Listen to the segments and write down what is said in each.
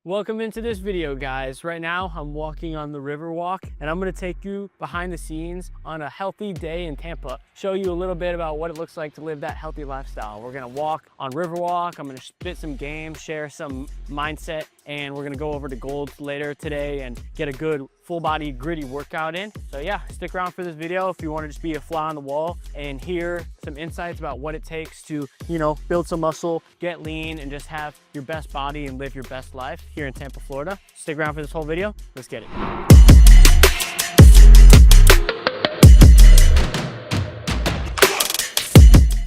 Welcome into this video, guys. Right now I'm walking on the Riverwalk and I'm going to take you behind the scenes on a healthy day in Tampa, show you a little bit about what it looks like to live that healthy lifestyle. We're going to walk on Riverwalk. I'm going to spit some games, share some mindset, and we're going to go over to Golds later today and get a good full body gritty workout in. So yeah, stick around for this video if you want to just be a fly on the wall and hear some insights about what it takes to, build some muscle, get lean, and just have your best body and live your best life here in Tampa, Florida. Stick around for this whole video. Let's get it.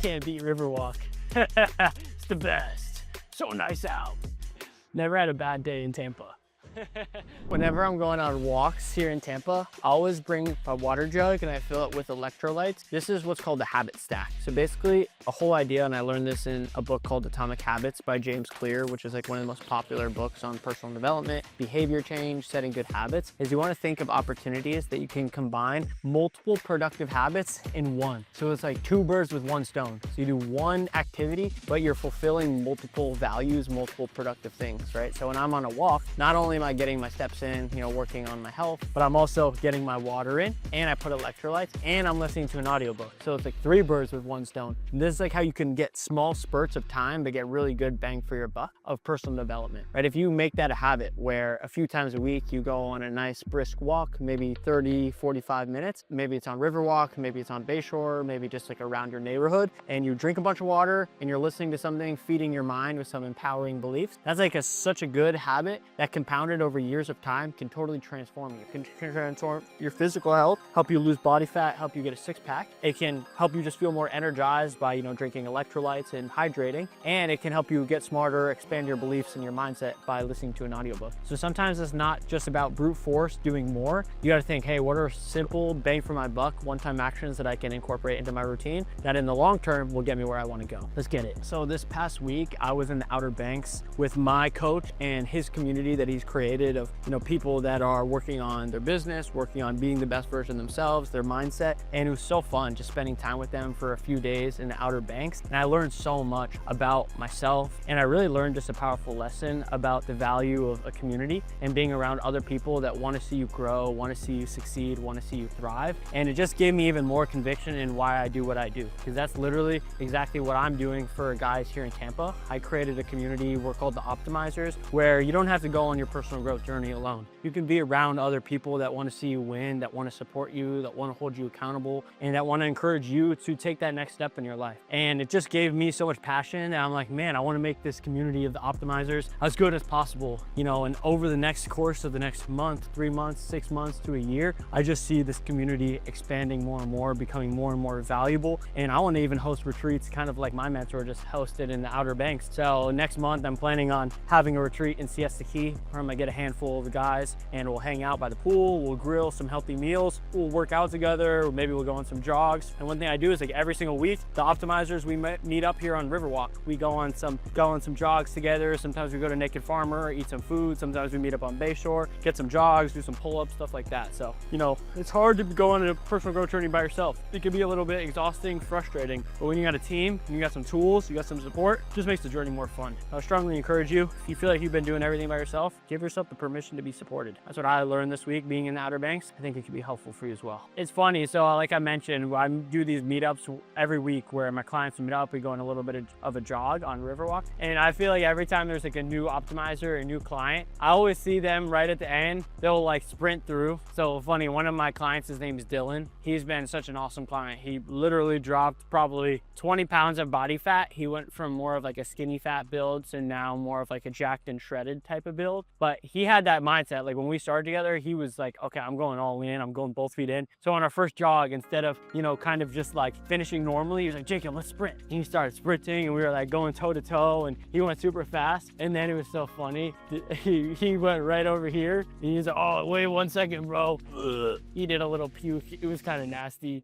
Can't beat Riverwalk. It's the best. So nice out. Never had a bad day in Tampa. Whenever I'm going on walks here in Tampa, I always bring a water jug and I fill it with electrolytes. This is what's called the habit stack. So basically a whole idea, and I learned this in a book called Atomic Habits by James Clear, which is like one of the most popular books on personal development, behavior change, setting good habits, is you want to think of opportunities that you can combine multiple productive habits in one. So it's like two birds with one stone. So you do one activity, but you're fulfilling multiple values, multiple productive things, right? So when I'm on a walk, not only am I getting my steps in, working on my health, but I'm also getting my water in, and I put electrolytes, and I'm listening to an audiobook. So it's like three birds with one stone. And this is like how you can get small spurts of time to get really good bang for your buck of personal development, right? If you make that a habit where a few times a week you go on a nice brisk walk, maybe 30, 45 minutes, maybe it's on Riverwalk, maybe it's on Bayshore, maybe just like around your neighborhood, and you drink a bunch of water and you're listening to something, feeding your mind with some empowering beliefs. That's like such a good habit that compounded over years of time can totally transform you. It can transform your physical health, help you lose body fat, help you get a six-pack. It can help you just feel more energized by drinking electrolytes and hydrating, and it can help you get smarter, expand your beliefs and your mindset by listening to an audiobook. So sometimes it's not just about brute force doing more. You got to think, hey, what are simple bang for my buck one-time actions that I can incorporate into my routine that in the long term will get me where I want to go? Let's get it. So this past week I was in the Outer Banks with my coach and his community that he's created of people that are working on their business, working on being the best version of themselves, their mindset. And it was so fun just spending time with them for a few days in the Outer Banks. And I learned so much about myself, and I really learned just a powerful lesson about the value of a community and being around other people that want to see you grow, want to see you succeed, want to see you thrive. And it just gave me even more conviction in why I do what I do, because that's literally exactly what I'm doing for guys here in Tampa. I created a community we're called the Optimizers, where you don't have to go on your personal growth journey alone. You can be around other people that want to see you win, that want to support you, that want to hold you accountable, and that want to encourage you to take that next step in your life. And it just gave me so much passion that I'm like, man, I want to make this community of the Optimizers as good as possible, and over the next course of the next month, 3 months, 6 months to a year, I just see this community expanding more and more, becoming more and more valuable. And I want to even host retreats, kind of like my mentor just hosted in the Outer Banks. So next month I'm planning on having a retreat in Siesta Key where I'm gonna get a handful of the guys and we'll hang out by the pool, we'll grill some healthy meals, we'll work out together, or maybe we'll go on some jogs. And one thing I do is like every single week, the Optimizers, we meet up here on Riverwalk. We go on some jogs together. Sometimes we go to Naked Farmer, eat some food. Sometimes we meet up on Bayshore, get some jogs, do some pull-ups, stuff like that. So, it's hard to go on a personal growth journey by yourself. It can be a little bit exhausting, frustrating, but when you got a team, you got some tools, you got some support, it just makes the journey more fun. I strongly encourage you, if you feel like you've been doing everything by yourself, give yourself the permission to be supported. That's what I learned this week being in the Outer Banks. I think it could be helpful for you as well. It's funny, so like I mentioned, I do these meetups every week where my clients meet up, we go on a little bit of a jog on Riverwalk. And I feel like every time there's like a new optimizer, a new client, I always see them right at the end, they'll like sprint through. So funny, one of my clients, his name is Dylan. He's been such an awesome client. He literally dropped probably 20 pounds of body fat. He went from more of like a skinny fat build to now more of like a jacked and shredded type of build. But he had that mindset. Like when we started together, he was like, okay, I'm going all in, I'm going both feet in. So on our first jog, instead of, kind of just like finishing normally, he was like, Jacob, let's sprint. And he started sprinting and we were like going toe to toe and he went super fast. And then it was so funny. He went right over here and he's like, oh, wait 1 second, bro. He did a little puke. It was kind of nasty.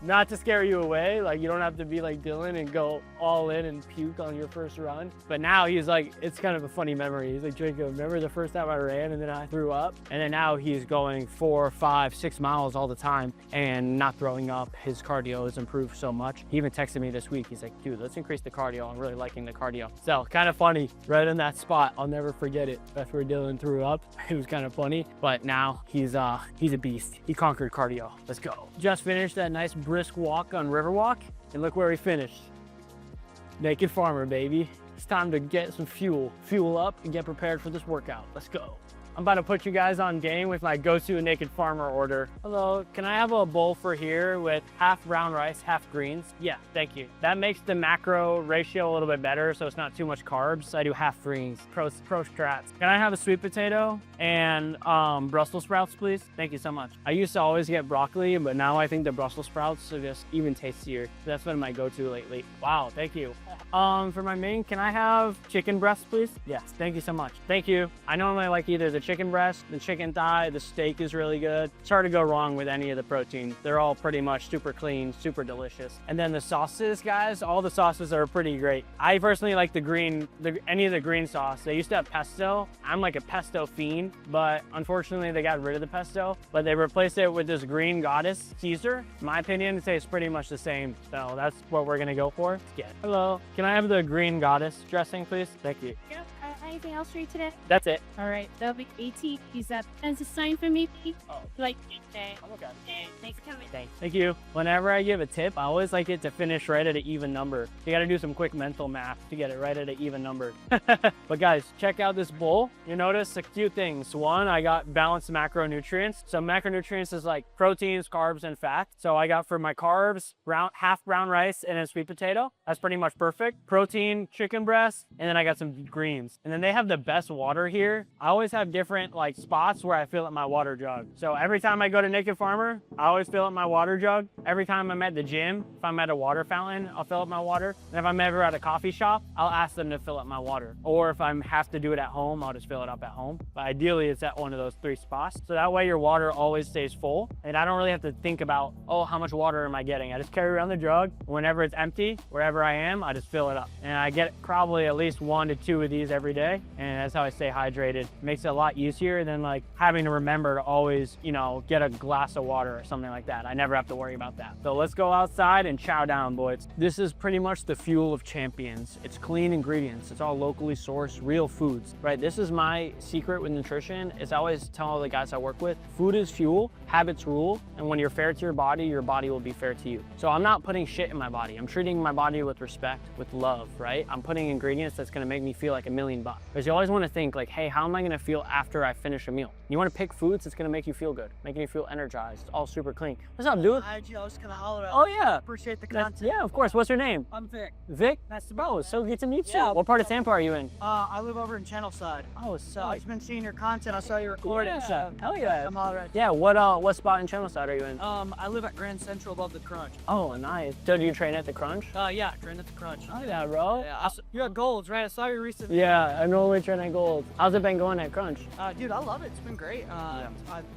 Not to scare you away. Like you don't have to be like Dylan and go all in and puke on your first run. But now he's like, it's kind of a funny memory. He's like, Jacob, remember the first first time I ran and then I threw up. And then now he's going 4, 5, 6 miles all the time and not throwing up. His cardio has improved so much. He even texted me this week. He's like, dude, let's increase the cardio. I'm really liking the cardio. So kind of funny, right in that spot. I'll never forget it. After Dylan threw up, it was kind of funny, but now he's a beast. He conquered cardio. Let's go. Just finished that nice brisk walk on Riverwalk, and look where he finished. Naked farmer, baby. It's time to get some fuel up and get prepared for this workout. Let's go. I'm about to put you guys on game with my go-to naked farmer order. Hello, can I have a bowl for here with half brown rice, half greens? Yeah, thank you. That makes the macro ratio a little bit better, so it's not too much carbs. I do half greens, pro strats. Can I have a sweet potato and Brussels sprouts, please? Thank you so much. I used to always get broccoli, but now I think the Brussels sprouts are just even tastier. That's been my go-to lately. Wow, thank you. For my main, can I have chicken breast, please? Yes, thank you so much. Thank you. I normally like either the chicken breast, the chicken thigh, the steak is really good. It's hard to go wrong with any of the proteins. They're all pretty much super clean, super delicious. And then the sauces, guys, all the sauces are pretty great. I personally like any of the green sauce. They used to have pesto. I'm like a pesto fiend, but unfortunately they got rid of the pesto, but they replaced it with this green goddess Caesar. In my opinion, it tastes pretty much the same. So that's what we're gonna go for. Let's get it. Hello, can I have the green goddess dressing, please? Thank you. Yeah. Anything else for you today? That's it. All right, that'll be 18. Is that as a sign for me? Oh. Like, okay. Okay. Thanks for coming. Thanks. Thank you. Whenever I give a tip, I always like it to finish right at an even number. You got to do some quick mental math to get it right at an even number. But guys, check out this bowl. You notice a few things. One, I got balanced macronutrients. So macronutrients is like proteins, carbs, and fat. So I got for my carbs, half brown rice and a sweet potato. That's pretty much perfect. Protein, chicken breast, and then I got some greens. And then they have the best water here. I always have different like spots where I fill up my water jug. So every time I go to Naked Farmer, I always fill up my water jug. Every time I'm at the gym, if I'm at a water fountain, I'll fill up my water. And if I'm ever at a coffee shop, I'll ask them to fill up my water. Or if I have to do it at home, I'll just fill it up at home. But ideally it's at one of those 3 spots. So that way your water always stays full. And I don't really have to think about, oh, how much water am I getting? I just carry around the jug. Whenever it's empty, wherever I am, I just fill it up. And I get probably at least 1 to 2 of these every day. And that's how I stay hydrated. Makes it a lot easier than like having to remember to always, you know, get a glass of water or something like that. I never have to worry about that. So let's go outside and chow down, boys. This is pretty much the fuel of champions. It's clean ingredients. It's all locally sourced, real foods, right? This is my secret with nutrition. Is I always tell all the guys I work with, food is fuel, habits rule. And when you're fair to your body will be fair to you. So I'm not putting shit in my body. I'm treating my body with respect, with love, right? I'm putting ingredients that's gonna make me feel like $1 million. Because you always want to think like, hey, how am I going to feel after I finish a meal? You want to pick foods that's going to make you feel good, making you feel energized. It's all super clean. What's up, dude? Hi, Joe. I was gonna holler out. Oh yeah. Appreciate the content. Yeah, of course. What's your name? I'm Vic. Vic? Nice to Bro, meet you. so good to meet you. Yeah. What part of Tampa are you in? I live over in Channelside. Oh, So so I've just been seeing your content. I saw you recording. yeah. So Hell yeah. I'm holler at you. Yeah, what spot in Channelside are you in? I live at Grand Central above the Crunch. Oh, nice. So do you train at the Crunch? Yeah, train at the Crunch. Oh yeah, bro. Yeah, you got Golds, right? I saw you recently. Yeah, I normally train at Gold. How's it been going at Crunch? Dude, I love it. It's been great. I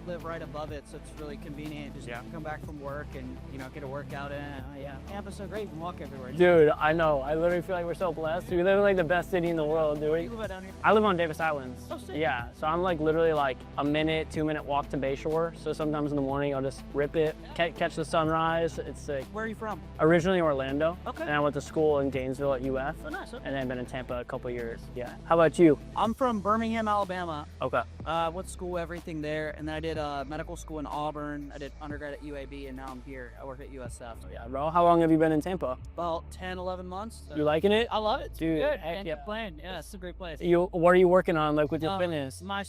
live right above it, so it's really convenient. Just come back from work and, you know, get a workout in. Yeah, Tampa's so great. You can walk everywhere. Dude, I know. I literally feel like we're so blessed. We live in like the best city in the world, dude. Where you live at down here? I live on Davis Islands. Oh, sick. Yeah, so I'm like literally like a minute, 2-minute walk to Bayshore. So sometimes in the morning I'll just rip it, catch the sunrise. It's sick. Where are you from? Originally Orlando. Okay. And I went to school in Gainesville at UF. Oh, nice. Okay. And then I've been in Tampa a couple years. Yeah. How about you? I'm from Birmingham, Alabama. Okay. Went to school, everything there, and then I did medical school in Auburn. I did undergrad at UAB, and now I'm here. I work at USF. Yeah, bro. How long have you been in Tampa? About 10, 11 months. So You liking it? I love it. It's Dude, good. heck Can't yeah. complain. Yeah, it's a great place. What are you working on, like with your fitness? My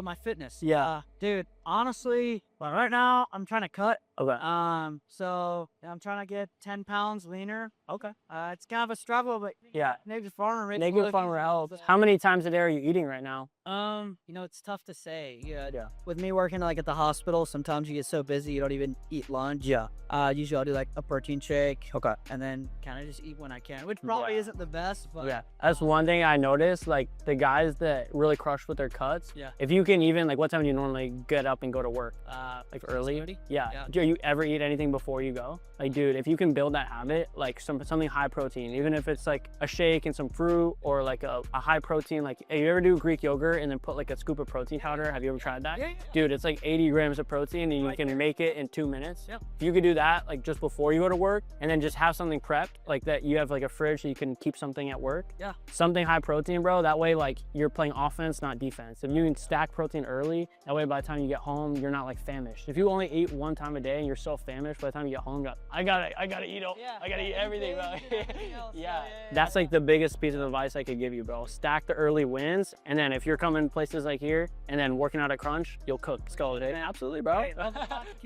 my fitness. Yeah. Dude, honestly, right now I'm trying to cut. Okay. So I'm trying to get 10 pounds leaner. Okay. It's kind of a struggle, but Yeah. Naked Farmer. makes Naked look Farmer easy. helps. How many times a day are you eating right now? You know, it's tough to say. Yeah. Yeah. With me working like at the hospital, sometimes you get so busy you don't even eat lunch. Yeah. Usually I'll do like a protein shake. Okay. And then kind of just eat when I can, which probably Yeah. isn't the best, but Yeah, that's one thing I noticed, like the guys that really crush with their cuts. Yeah. If you can even, like what time do you normally get up and go to work? Like early? 6:30? Yeah. Yeah. Do you ever eat anything before you go? Like, dude, if you can build that habit, like something high protein, even if it's like a shake and some fruit or like a high protein, like if you ever do Greek yogurt and then put like a scoop of protein powder. Have you ever tried that? Yeah. Dude, it's like 80 grams of protein and you can make it in 2 minutes. Yep. If you could do that like just before you go to work and then just have something prepped like that, you have like a fridge so you can keep something at work. Yeah. Something high protein, bro. That way like you're playing offense, not defense. If you can stack protein early, that way by the time you get home, you're not like famished. If you only eat one time a day and you're so famished, by the time you get home, I gotta eat, I gotta eat everything, bro. Yeah. That's like the biggest piece of advice I could give you, bro. Stack the early wins, and then if you're coming places like here and then working out at Crunch, you'll cook. Let's go, Jay. Absolutely, bro. Hey,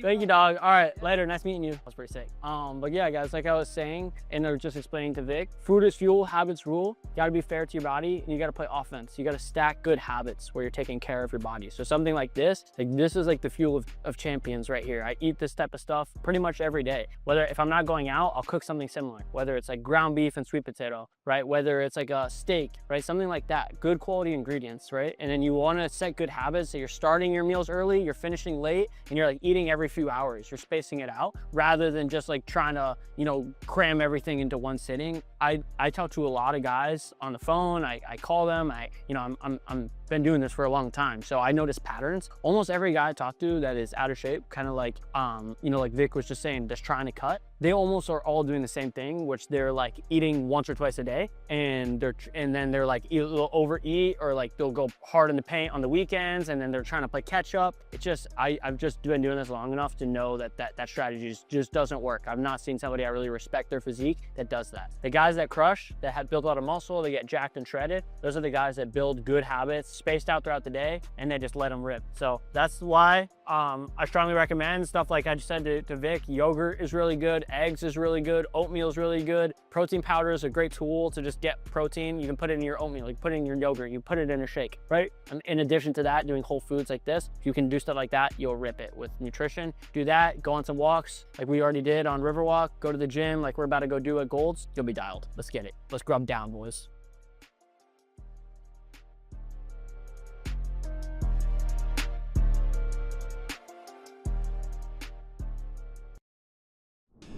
thank you, dog. All right, later. Nice meeting you. That was pretty sick. But yeah, guys, like I was saying, and I was just explaining to Vic, food is fuel, habits rule. You gotta be fair to your body, and you gotta play offense. You gotta stack good habits where you're taking care of your body. So something like this is like the fuel of champions right here. I eat this type of stuff pretty much every day. Whether if I'm not going out, I'll cook something similar. Whether it's like ground beef and sweet potato, right? Whether it's like a steak, right? Something like that. Good quality ingredients, right? And then you wanna set good habits so you're starting your meals early, you're finishing late, and you're like eating every few hours. You're spacing it out rather than just like trying to, you know, cram everything into one sitting. I talk to a lot of guys on the phone. I call them. I'm been doing this for a long time, so I notice patterns. Almost every guy I talk to that is out of shape, kind of like like Vic was just saying, just trying to cut, they almost are all doing the same thing, which they're like eating once or twice a day, and then they're like they'll overeat, or like they'll go hard in the paint on the weekends, and then they're trying to play catch up. It's just I've just been doing this long enough to know that strategy just doesn't work. I've not seen somebody I really respect their physique that does that. The guys that crush, that have built a lot of muscle, they get jacked and shredded, those are the guys that build good habits spaced out throughout the day, and they just let them rip. So that's why I strongly recommend stuff like I just said to Vic. Yogurt is really good, eggs is really good, oatmeal is really good. Protein powder is a great tool to just get protein. You can put it in your oatmeal, you put it in your yogurt, you put it in a shake, right? And in addition to that, doing whole foods like this, if you can do stuff like that, you'll rip it with nutrition. Do that, go on some walks like we already did on Riverwalk, go to the gym like we're about to go do at Gold's, you'll be dialed. Let's get it. Let's grub down, boys.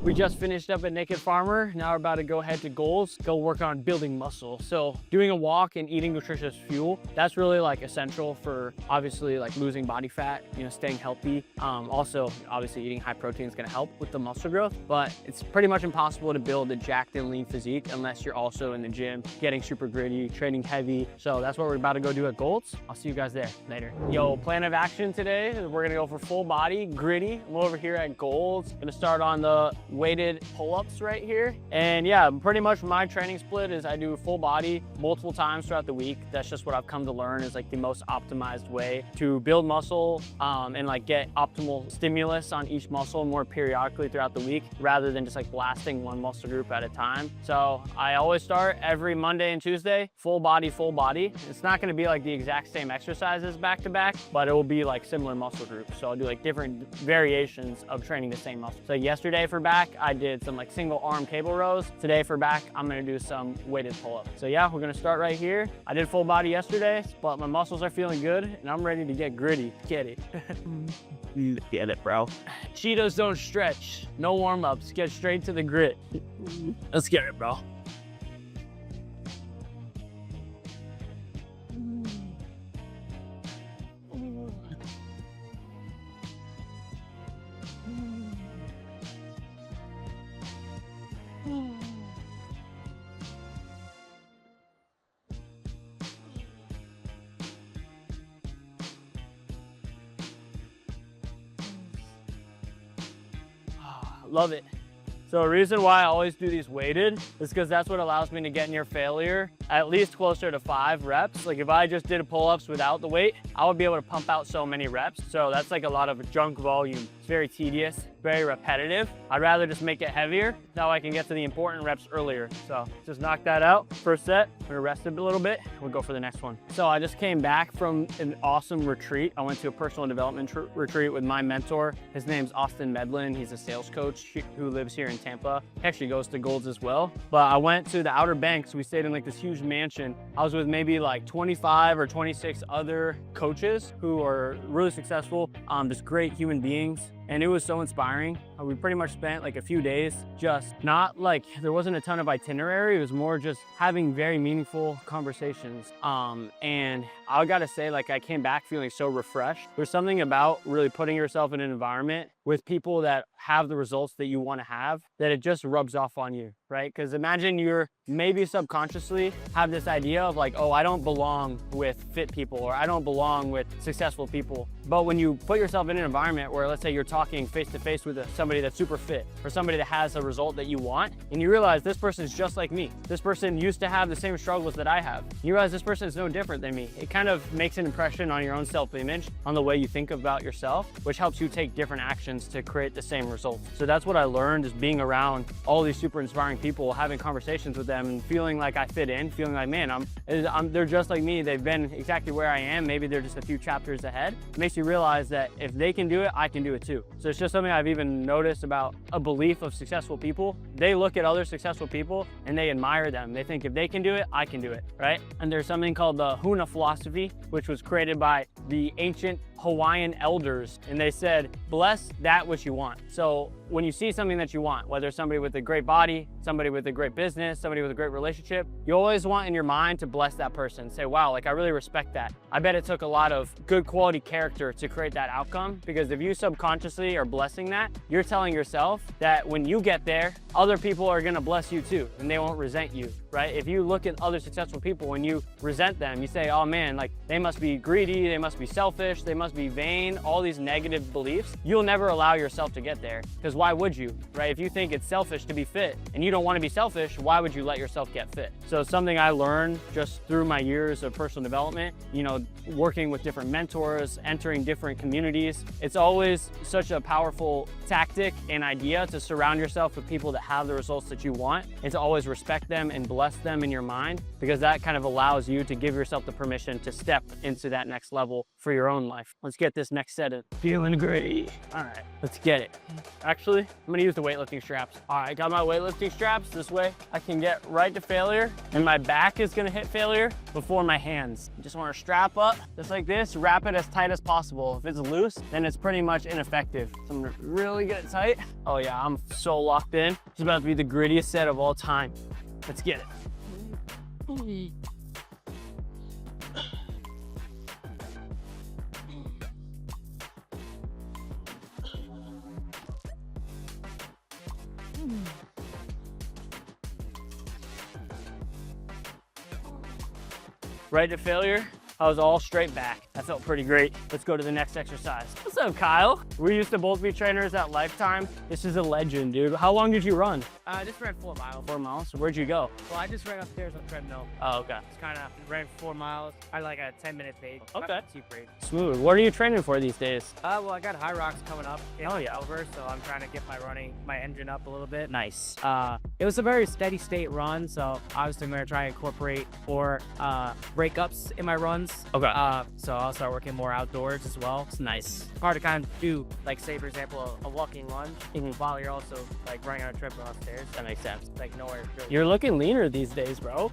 We just finished up at Naked Farmer. Now we're about to go head to Goals, go work on building muscle. So doing a walk and eating nutritious fuel, that's really like essential for obviously like losing body fat, you know, staying healthy. Also, obviously eating high protein is gonna help with the muscle growth, but it's pretty much impossible to build a jacked and lean physique unless you're also in the gym, getting super gritty, training heavy. So that's what we're about to go do at Gold's. I'll see you guys there later. Yo, plan of action today is we're gonna go for full body, gritty. I'm over here at Gold's. Gonna start on the weighted pull-ups right here. And yeah, pretty much my training split is I do full body multiple times throughout the week. That's just what I've come to learn is like the most optimized way to build muscle and like get optimal stimulus on each muscle more periodically throughout the week rather than just like blasting one muscle group at a time. So I always start every Monday and Tuesday, full body, full body. It's not gonna be like the exact same exercises back to back, but it will be like similar muscle groups. So I'll do like different variations of training the same muscle. So yesterday for back, I did some like single arm cable rows. Today for back, I'm gonna do some weighted pull-ups. So yeah, we're gonna start right here. I did full body yesterday, but my muscles are feeling good and I'm ready to get gritty. Get it. Get it, bro. Cheetos don't stretch. No warm-ups. Get straight to the grit. Let's get it, bro. Love it. So the reason why I always do these weighted is because that's what allows me to get near failure at least closer to 5 reps. Like if I just did pull-ups without the weight, I would be able to pump out so many reps. So that's like a lot of junk volume. It's very tedious, very repetitive. I'd rather just make it heavier. Now I can get to the important reps earlier. So just knock that out. First set, I'm gonna rest it a little bit. We'll go for the next one. So I just came back from an awesome retreat. I went to a personal development retreat with my mentor. His name's Austin Medlin. He's a sales coach who lives here in Tampa. He actually goes to Gold's as well. But I went to the Outer Banks. We stayed in like this huge huge mansion. I was with maybe like 25 or 26 other coaches who are really successful, just great human beings. And it was so inspiring. We pretty much spent like a few days just not like, there wasn't a ton of itinerary. It was more just having very meaningful conversations. And I gotta say, like, I came back feeling so refreshed. There's something about really putting yourself in an environment with people that have the results that you want to have, that it just rubs off on you, right? Because imagine you're maybe subconsciously have this idea of like, oh, I don't belong with fit people, or I don't belong with successful people. But when you put yourself in an environment where, let's say you're talking face to face with somebody that's super fit, or somebody that has a result that you want, and you realize this person is just like me. This person used to have the same struggles that I have. You realize this person is no different than me. It kind of makes an impression on your own self-image, on the way you think about yourself, which helps you take different actions to create the same results. So that's what I learned, is being around all these super inspiring people, having conversations with them, and feeling like I fit in, feeling like, man, they're just like me. They've been exactly where I am. Maybe they're just a few chapters ahead. It makes you realize that if they can do it, I can do it too. So it's just something I've even noticed about a belief of successful people. They look at other successful people and they admire them. They think if they can do it, I can do it, right? And there's something called the Huna philosophy, which was created by the ancient Hawaiian elders, and they said, bless that which you want. So when you see something that you want, whether it's somebody with a great body, somebody with a great business, somebody with a great relationship, you always want in your mind to bless that person. Say, wow, like I really respect that. I bet it took a lot of good quality character to create that outcome, because if you subconsciously are blessing that, you're telling yourself that when you get there, other people are gonna bless you too, and they won't resent you, right? If you look at other successful people, when you resent them, you say, oh man, like they must be greedy, they must be selfish, they must be vain, all these negative beliefs, you'll never allow yourself to get there. Because why would you, right? If you think it's selfish to be fit and you don't want to be selfish, why would you let yourself get fit? So something I learned just through my years of personal development, you know, working with different mentors, entering different communities, it's always such a powerful tactic and idea to surround yourself with people that have the results that you want, and to always respect them and bless them in your mind, because that kind of allows you to give yourself the permission to step into that next level for your own life. Let's get this next set in. Feeling great. All right, let's get it. Actually, I'm gonna use the weightlifting straps. All right, got my weightlifting straps. This way I can get right to failure, and my back is gonna hit failure before my hands. You just wanna strap up just like this, wrap it as tight as possible. If it's loose, then it's pretty much ineffective. So I'm gonna really get it tight. Oh yeah, I'm so locked in. It's about to be the grittiest set of all time. Let's get it. Right to failure, I was all straight back. That felt pretty great. Let's go to the next exercise. What's up, Kyle? We used to both be trainers at Lifetime. This is a legend, dude. How long did you run? I just ran 4 miles. 4 miles? Where'd you go? Well, I just ran upstairs on the treadmill. Oh, okay. Just kind of ran 4 miles. I like a 10-minute pace. Okay. Not too great. Smooth. What are you training for these days? Well, I got high rocks coming up in Oh, yeah. October, so I'm trying to get my engine up a little bit. Nice. It was a very steady state run, so obviously I'm going to try and incorporate more breakups in my runs. Okay. So I'll start working more outdoors as well. It's nice. It's hard to kind of do, like, say, for example, a walking lunge while you're also, like, running on a treadmill upstairs. That makes sense. Like, nowhere really. You're looking leaner these days, bro.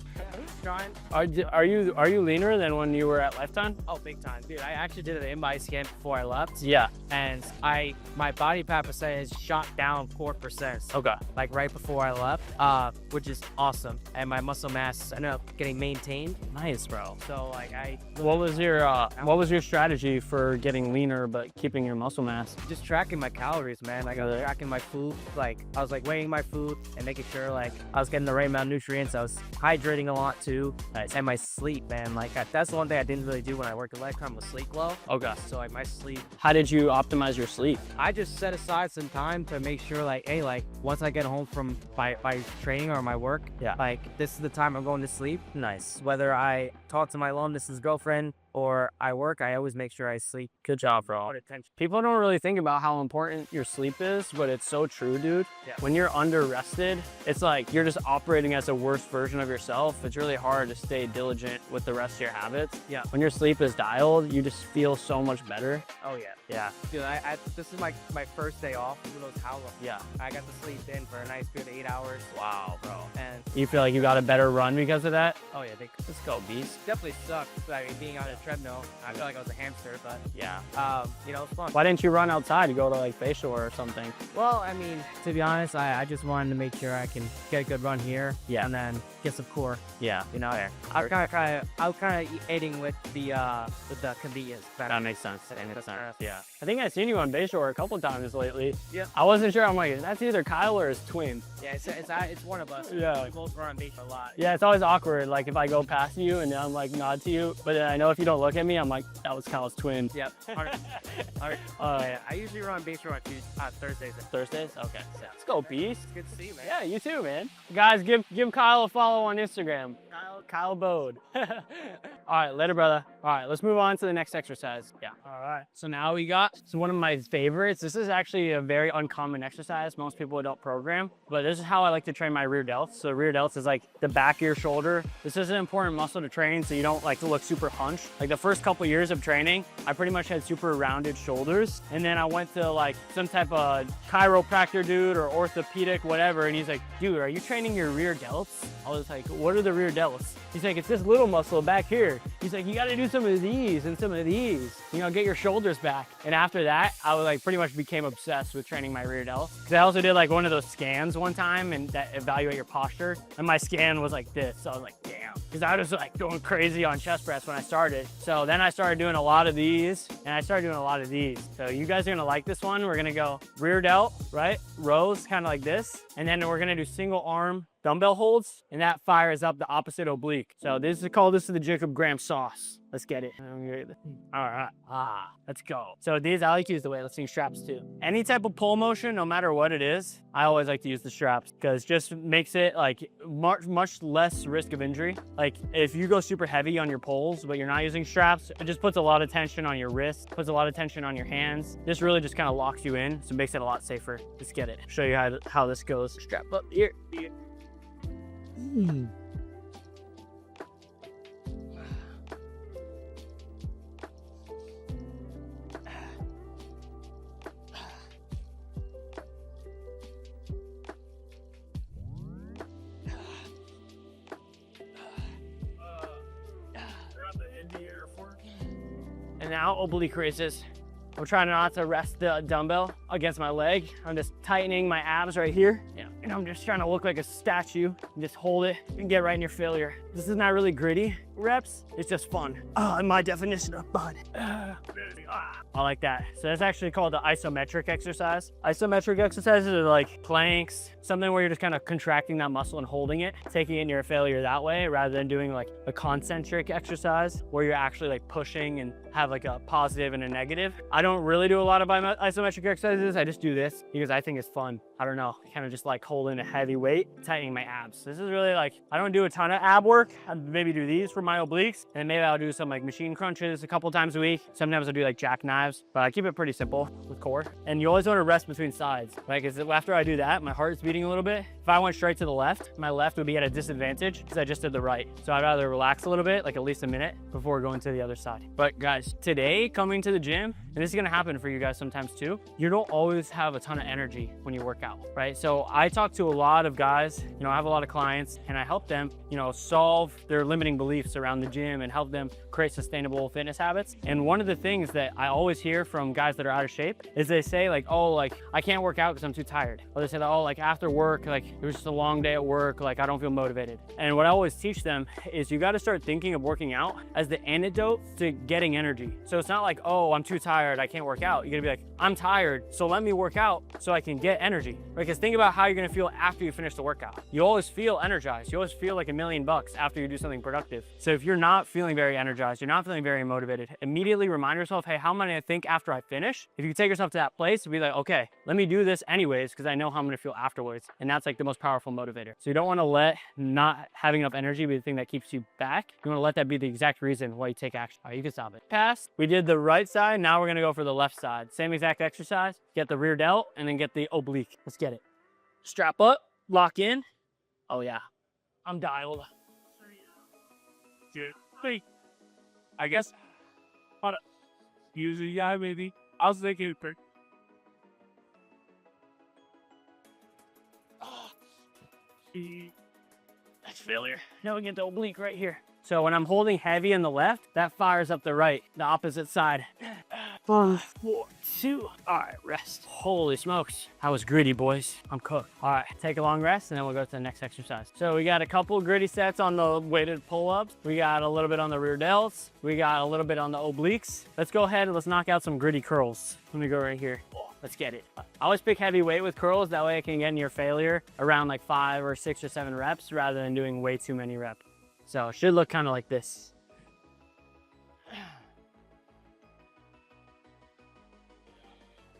Trying. Are you leaner than when you were at Lifetime? Oh, big time. Dude, I actually did an in-body scan before I left. Yeah. And my body fat percentage shot down 4%. Okay. Like right before I left, which is awesome. And my muscle mass ended up getting maintained. Nice, bro. So like What was your strategy for getting leaner but keeping your muscle mass? just tracking my calories, man. Like I was tracking my food. Like I was like weighing my food and making sure like I was getting the right amount of nutrients. I was hydrating a lot too. Nice. And my sleep, man. Like that's the one thing I didn't really do when I worked at Lifetime was sleep well. Okay. So like my sleep, How did you optimize your sleep? I just set aside some time to make sure like, hey, like once I get home from my training or my work, Yeah. like this is the time I'm going to sleep. Nice. Whether I talk to my long distance girlfriend or I work, I always make sure I sleep. Good job, bro. People don't really think about how important your sleep is, but it's so true, dude. Yeah. When you're under rested, it's like you're just operating as a worse version of yourself. It's really hard to stay diligent with the rest of your habits. Yeah. When your sleep is dialed, you just feel so much better. Oh yeah. Yeah. Dude, this is my first day off. Who knows how long? Yeah. I got to sleep in for a nice good 8 hours. Wow, bro. And You feel like you got a better run because of that? oh yeah, Let's go, beast. definitely sucked. I mean, being on a treadmill, I feel like I was a hamster, but Yeah. you know, it's fun. Why didn't you run outside? You go to like Bayshore or something. Well, I mean, to be honest, I just wanted to make sure I can get a good run here. Yeah. And then get some core. Yeah. You know, I was kind of aiding with the convenience. That makes sense. That makes sense. Yeah. I think I've seen you on Bayshore a couple times lately. Yeah. I wasn't sure. I'm like, that's either Kyle or his twin. Yeah, it's one of us. Yeah. We both run beach a lot. Yeah, it's always awkward. Like if I go past you and I'm like nod to you, but then I know if you don't look at me, I'm like, that was Kyle's twin. Yep. All right. Yeah, I usually run Bayshore on Thursdays. Thursdays? Okay. So let's go, beast. It's good to see you, man. Yeah, you too, man. Guys, give Kyle a follow on Instagram. Kyle Bode. All right, later, brother. All right, let's move on to the next exercise. Yeah. All right. So now we got one of my favorites. This is actually a very uncommon exercise. Most people don't program, but this is how I like to train my rear delts. So rear delts is like the back of your shoulder. This is an important muscle to train so you don't like to look super hunched. Like the first couple years of training, I pretty much had super rounded shoulders. And then I went to like some type of chiropractor dude or orthopedic, whatever. And he's like, dude, are you training your rear delts? I was like, what are the rear delts? He's like, it's this little muscle back here. He's like, you got to do some of these and some of these, you know, get your shoulders back. And after that, I was like pretty much became obsessed with training my rear delts. Cause I also did like one of those scans one time and that evaluate your posture. And my scan was like this. So I was like, damn. Cause I was like going crazy on chest press when I started. So then I started doing a lot of these and I started doing a lot of these. So you guys are gonna like this one. We're gonna go rear delt, right? Rows, kind of like this. And then we're gonna do single arm dumbbell holds, and that fires up the opposite oblique. So this is the Jacob Graham sauce. Let's get it. All right, let's go. So these, I like to use the weightlifting straps too. Any type of pull motion, no matter what it is, I always like to use the straps because just makes it like much less risk of injury. Like if you go super heavy on your pulls, but you're not using straps, it just puts a lot of tension on your wrist, puts a lot of tension on your hands. This really just kind of locks you in, so it makes it a lot safer. Let's get it. Show you how this goes. Strap up here. And now oblique raises. I'm trying not to rest the dumbbell against my leg. I'm just tightening my abs right here. Yeah. And I'm just trying to look like a statue and just hold it and get right in your failure. This is not really gritty reps. It's just fun. My definition of fun. I like that. So that's actually called the isometric exercise. Isometric exercises are like planks, something where you're just kind of contracting that muscle and holding it, taking it into your failure that way, rather than doing like a concentric exercise where you're actually like pushing and have like a positive and a negative. I don't really do a lot of isometric exercises. I just do this because I think it's fun. I don't know, kind of just like holding a heavy weight, tightening my abs. This is really like, I don't do a ton of ab work. I maybe do these for my obliques, and maybe I'll do some like machine crunches a couple times a week. Sometimes I'll do like jackknives, but I keep it pretty simple with core. And you always want to rest between sides, right? Because after I do that, my heart's beating a little bit. If I went straight to the left, my left would be at a disadvantage because I just did the right. So I'd rather relax a little bit, like at least a minute before going to the other side. But guys, today coming to the gym, and this is gonna happen for you guys sometimes too, you don't always have a ton of energy when you work out, right? So I talk to a lot of guys, you know, I have a lot of clients, and I help them, you know, solve their limiting beliefs around the gym and help them create sustainable fitness habits. And one of the things that I always hear from guys that are out of shape is they say like, oh, like I can't work out because I'm too tired. Or they say that, oh, like after work, like it was just a long day at work, like I don't feel motivated. And what I always teach them is you got to start thinking of working out as the antidote to getting energy. So it's not like, oh, I'm too tired, I can't work out. You're gonna be like, I'm tired, so let me work out so I can get energy. Because think about how you're gonna feel after you finish the workout. You always feel energized. You always feel like $1,000,000 after you do something productive. So if you're not feeling very energized, you're not feeling very motivated, immediately remind yourself, hey, how am I gonna think after I finish? If you take yourself to that place, be like, okay, let me do this anyways, because I know how I'm gonna feel afterwards. And that's like the most powerful motivator. So you don't wanna let not having enough energy be the thing that keeps you back. You wanna let that be the exact reason why you take action. All right, you can stop it. Pass. We did the right side, now we're gonna go for the left side. Same exact exercise, get the rear delt and then get the oblique. Let's get it. Strap up, lock in. Oh yeah, I'm dialed. Good. Hey, I guess. Hold up. Usually, yeah, maybe. I was thinking. Oh. That's failure. Now we get the oblique right here. So when I'm holding heavy in the left, that fires up the right, the opposite side. 5, 4, 2. All right, rest. Holy smokes. That was gritty, boys. I'm cooked. All right, take a long rest and then we'll go to the next exercise. So we got a couple gritty sets on the weighted pull-ups. We got a little bit on the rear delts. We got a little bit on the obliques. Let's go ahead and let's knock out some gritty curls. Let me go right here. Let's get it. I always pick heavy weight with curls. That way I can get near failure around like 5 or 6 or 7 reps rather than doing way too many reps. So it should look kind of like this.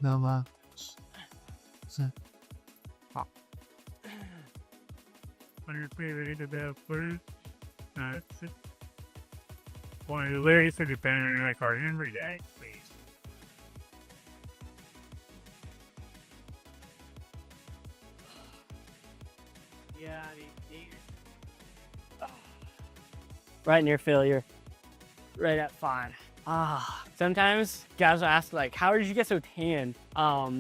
No, One of the lyrics to depend on my car every day, please. Yeah, right near failure. Right at 5. Sometimes guys will ask like, how did you get so tan?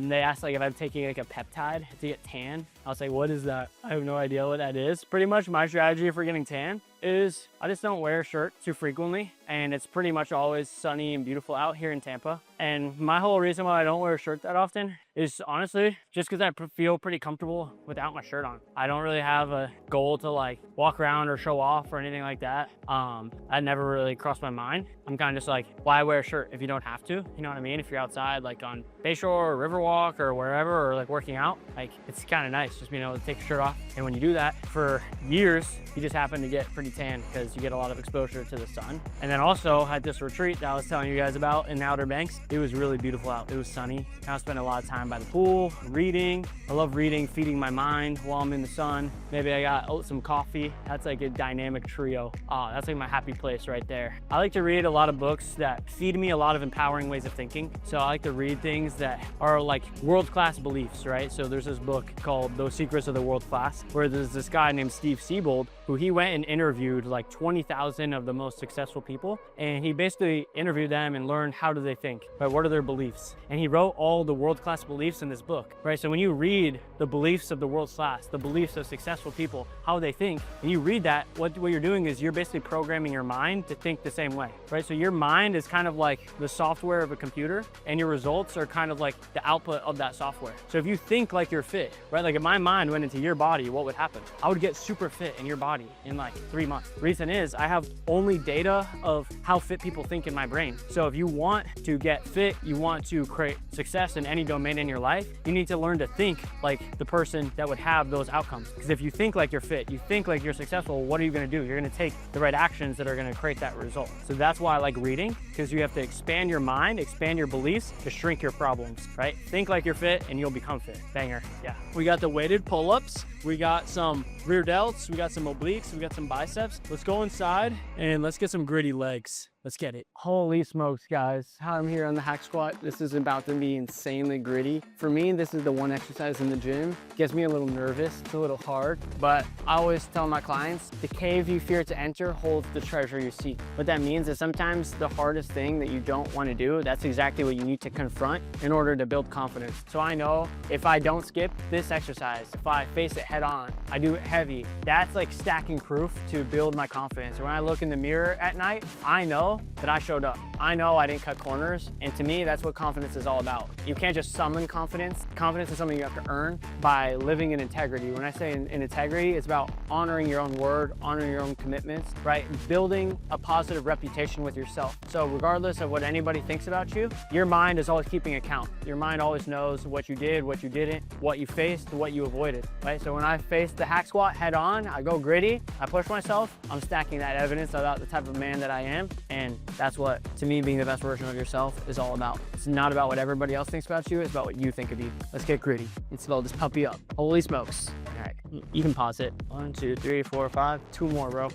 They ask like if I'm taking like a peptide to get tan. I'll say, what is that? I have no idea what that is. Pretty much my strategy for getting tan is I just don't wear a shirt too frequently, and it's pretty much always sunny and beautiful out here in Tampa. And my whole reason why I don't wear a shirt that often is honestly just because I feel pretty comfortable without my shirt on. I don't really have a goal to like walk around or show off or anything like that. That never really crossed my mind. I'm kind of just like, why wear a shirt if you don't have to? You know what I mean? If you're outside like on Bayshore or Riverwalk or wherever, or like working out, like it's kind of nice just being able to take your shirt off. And when you do that for years, you just happen to get pretty tan because you get a lot of exposure to the sun. And then also at this retreat that I was telling you guys about in Outer Banks, it was really beautiful out. It was sunny. I spent a lot of time by the pool, reading. I love reading, feeding my mind while I'm in the sun. Maybe I got some coffee. That's like a dynamic trio. That's like my happy place right there. I like to read a lot of books that feed me a lot of empowering ways of thinking. So I like to read things that are like world-class beliefs, right? So there's this book called Those Secrets of the World Class, where there's this guy named Steve Siebold who he went and interviewed like 20,000 of the most successful people. And he basically interviewed them and learned how do they think, right? What are their beliefs? And he wrote all the world-class beliefs in this book, right? So when you read the beliefs of the world class, the beliefs of successful people, how they think, and you read that, what you're doing is you're basically programming your mind to think the same way, right? So your mind is kind of like the software of a computer, and your results are kind of like the output of that software. So if you think like you're fit, right? Like if my mind went into your body, what would happen? I would get super fit in your body in like 3 months. Reason is I have only data of how fit people think in my brain. So if you want to get fit, you want to create success in any domain in your life, you need to learn to think like the person that would have those outcomes. Because if you think like you're fit, you think like you're successful, what are you going to do? You're going to take the right actions that are going to create that result. So that's why I like reading, because you have to expand your mind, expand your beliefs to shrink your problems, right? Think like you're fit and you'll become fit. Banger. Yeah. We got the weighted pull-ups. We got some rear delts. We got some obliques. We got some biceps. Let's go inside and let's get some gritty legs. Let's get it. Holy smokes, guys. I'm here on the hack squat. This is about to be insanely gritty. For me, this is the one exercise in the gym. Gets me a little nervous. It's a little hard, but I always tell my clients, the cave you fear to enter holds the treasure you seek. What that means is sometimes the hardest thing that you don't want to do, that's exactly what you need to confront in order to build confidence. So I know if I don't skip this exercise, if I face it head on, I do it heavy, that's like stacking proof to build my confidence. When I look in the mirror at night, I know know that I showed up. I know I didn't cut corners. And to me, that's what confidence is all about. You can't just summon confidence. Confidence is something you have to earn by living in integrity. When I say in integrity, it's about honoring your own word, honoring your own commitments, right? Building a positive reputation with yourself. So regardless of what anybody thinks about you, your mind is always keeping account. Your mind always knows what you did, what you didn't, what you faced, what you avoided, right? So when I face the hack squat head on, I go gritty, I push myself, I'm stacking that evidence about the type of man that I am. And that's what, to me, being the best version of yourself is all about. It's not about what everybody else thinks about you, it's about what you think of you. Let's get gritty. Let's fill this puppy up. Holy smokes. All right, you can pause it. 1, 2, 3, 4, 5. 2 more, bro.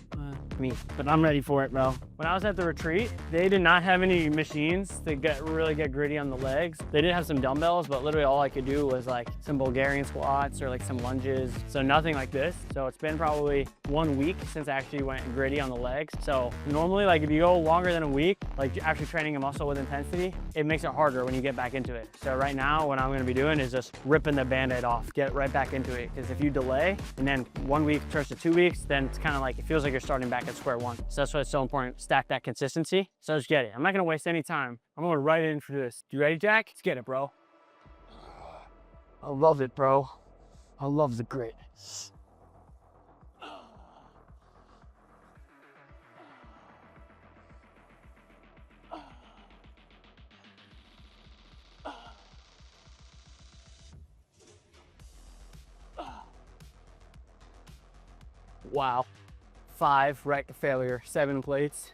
Me, but I'm ready for it, bro. When I was at the retreat, they did not have any machines to really get gritty on the legs. They did have some dumbbells, but literally all I could do was like some Bulgarian squats or like some lunges. So nothing like this. So it's been probably 1 week since I actually went gritty on the legs. So normally, like if you go longer than a week, like actually training a muscle with intensity, it makes it harder when you get back into it. So right now, what I'm gonna be doing is just ripping the Band-Aid off, get right back into it. Because if you delay and then 1 week turns to 2 weeks, then it's kind of like, it feels like you're starting back at square one. So that's why it's so important, stack that consistency. So let's get it. I'm not gonna waste any time. I'm going right in for this. You ready, Jack? Let's get it, bro. I love it, bro. I love the grit. Wow. 5 right to failure, 7 plates.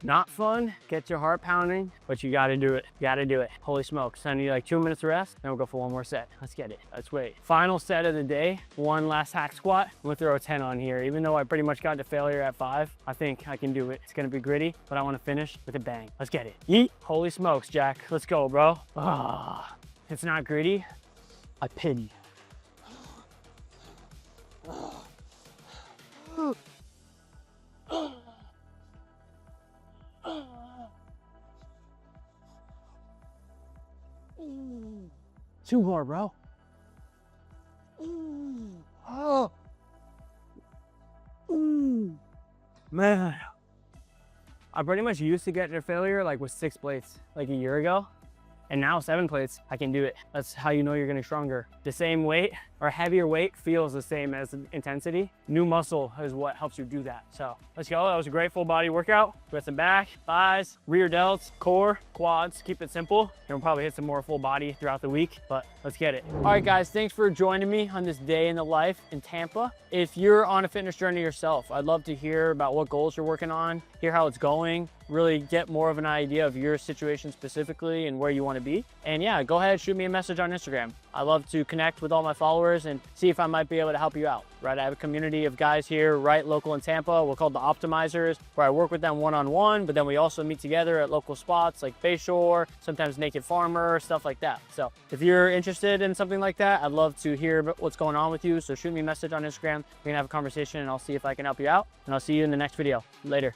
Not fun, get your heart pounding, but you gotta do it. You gotta do it. Holy smokes, I need like 2 minutes rest, then we'll go for 1 more set. Let's get it, let's wait. Final set of the day, 1 last hack squat. I'm gonna throw a 10 on here. Even though I pretty much got to failure at 5, I think I can do it. It's gonna be gritty, but I wanna finish with a bang. Let's get it. Yeet. Holy smokes, Jack, let's go, bro. Ah, it's not gritty, I pity. 2 more, bro. Oh. Man. I pretty much used to get to failure like with 6 plates like a year ago. And now 7 plates, I can do it. That's how you know you're getting stronger. The same weight or heavier weight feels the same as intensity. New muscle is what helps you do that. So let's go. That was a great full body workout. We got some back, thighs, rear delts, core, quads. Keep it simple. And we'll probably hit some more full body throughout the week, but let's get it. All right, guys, thanks for joining me on this day in the life in Tampa. If you're on a fitness journey yourself, I'd love to hear about what goals you're working on, hear how it's going, really get more of an idea of your situation specifically and where you want to be. And yeah, go ahead, shoot me a message on Instagram. I love to connect with all my followers and see if I might be able to help you out, right? I have a community of guys here, right, local in Tampa. We're called the Optimizers, where I work with them one-on-one, but then we also meet together at local spots like Bayshore, sometimes Naked Farmer, stuff like that. So if you're interested in something like that, I'd love to hear what's going on with you. So shoot me a message on Instagram. We can have a conversation and I'll see if I can help you out. And I'll see you in the next video. Later.